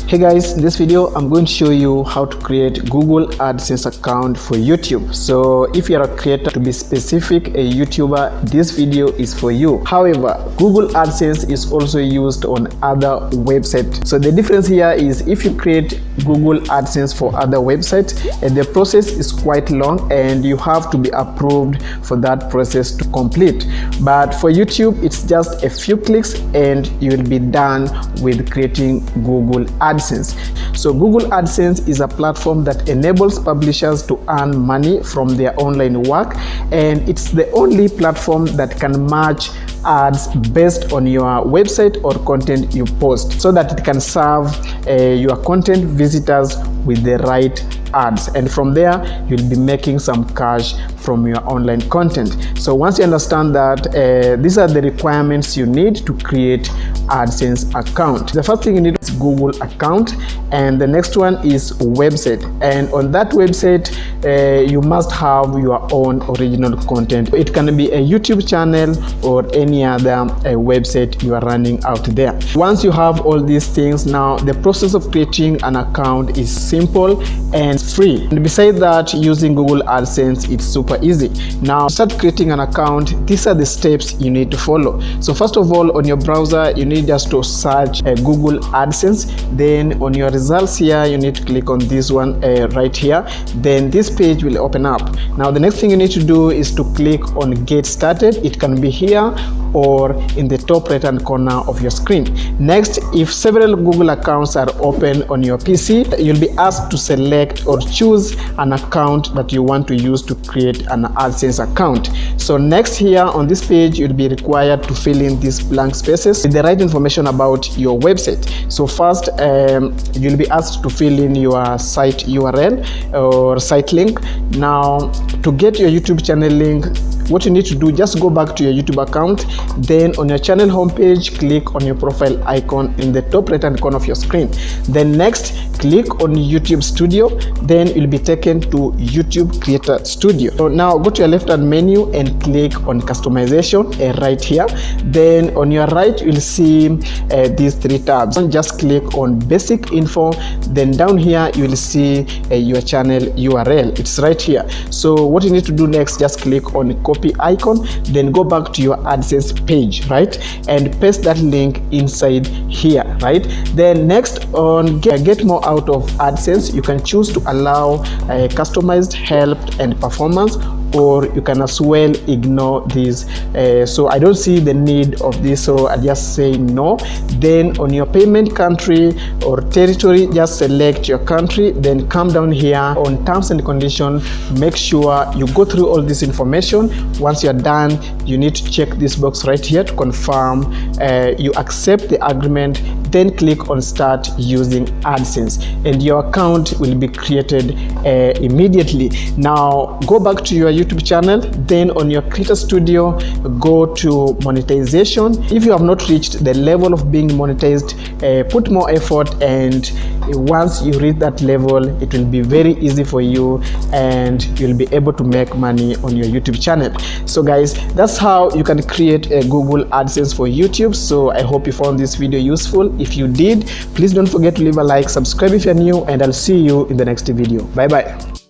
Hey guys, in this video I'm going to show you how to create Google AdSense account for YouTube. So if you are a creator, to be specific, a YouTuber, this video is for you. However, Google AdSense is also used on other websites. So the difference here is if you create Google AdSense for other websites, the process is quite long and you have to be approved for that process to complete. But for YouTube, it's just a few clicks and you will be done with creating Google AdSense. So Google AdSense is a platform that enables publishers to earn money from their online work, and it's the only platform that can match ads based on your website or content you post, so that it can serve your content visitors with the right ads, and from there you'll be making some cash from your online content. So once you understand that, these are the requirements you need to create AdSense account. The first thing you need is Google account, and the next one is website, and on that website you must have your own original content. It can be a YouTube channel or any other website you are running out there. Once you have all these things, now the process of creating an account is simple and free, and besides that, using Google AdSense, it's super easy. Now start creating an account. These are the steps you need to follow. So first of all, on your browser you need just to search Google AdSense. Then on your results here you need to click on this one right here. Then this page will open up. Now the next thing you need to do is to click on get started. It can be here or in the top right hand corner of your screen. Next, if several Google accounts are open on your PC, you'll be asked to select or choose an account that you want to use to create an AdSense account. So next, here on this page you'll be required to fill in these blank spaces with the right information about your website. So first, you'll be asked to fill in your site URL or site link. Now to get your YouTube channel link, what you need to do, just go back to your YouTube account. Then on your channel homepage, click on your profile icon in the top right hand corner of your screen. Then next, click on YouTube Studio. Then you'll be taken to YouTube Creator Studio. So now go to your left hand menu and click on customization right here. Then on your right, you'll see these three tabs. Just click on basic info. Then down here, you will see your channel URL. It's right here. So what you need to do next, just click on copy icon, then go back to your AdSense page, right, and paste that link inside here, right. Then next, on get more out of AdSense, you can choose to allow customized help and performance, or you can as well ignore this. So I don't see the need of this, so I just say no. Then on your payment country or territory, just select your country, then come down here on terms and conditions. Make sure you go through all this information. Once you're done, you need to check this box right here to confirm you accept the agreement. Then click on start using AdSense and your account will be created immediately. Now go back to your YouTube channel, then on your Creator Studio, go to monetization. If you have not reached the level of being monetized, put more effort, and once you reach that level, it will be very easy for you and you'll be able to make money on your YouTube channel. So guys, that's how you can create a Google AdSense for YouTube. So I hope you found this video useful. If you did, please don't forget to leave a like, subscribe if you're new, and I'll see you in the next video. Bye bye.